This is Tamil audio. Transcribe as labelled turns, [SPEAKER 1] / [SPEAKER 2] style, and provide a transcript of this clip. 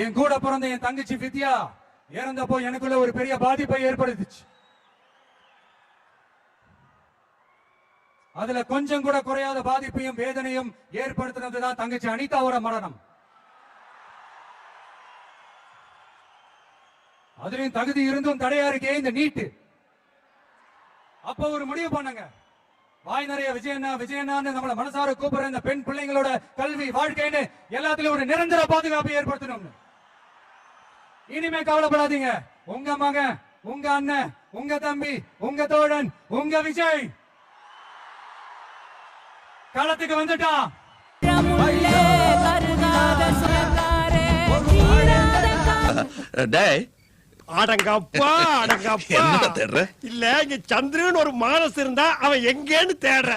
[SPEAKER 1] என் கூட பிறந்த என் தங்கச்சி வித்யா இறந்தப்போ எனக்குள்ள ஒரு பெரிய பாதிப்பை ஏற்படுத்துச்சு. அதுல கொஞ்சம் கூட குறையாத பாதிப்பையும் வேதனையும் ஏற்படுத்தினதுதான் தங்கச்சி அனிதாவோட மரணம். அதுலயும் தகுதி இருந்தும் தடையா இருக்கே இந்த நீட்டு. அப்ப ஒரு முடிவு பண்ணுங்க, வாய் நிறைய விஜயண்ணா விஜயண்ணான்னு நம்மள மனசார கூப்பிடுற இந்த பெண் பிள்ளைங்களோட கல்வி வாழ்க்கைன்னு எல்லாத்திலும் ஒரு நிரந்தர பாதுகாப்பை ஏற்படுத்தணும். இனிமே கவலைப்படாதீங்க, உங்க மகன், உங்க அண்ணன், உங்க தம்பி, உங்க தோழன், உங்க விஜய் களத்துக்கு வந்துட்டான்.
[SPEAKER 2] அடங்கப்பா அடங்கப்பா இல்ல இங்க சந்திரன் ஒரு மானஸ் இருந்தா அவன் எங்கேன்னு தேடுற.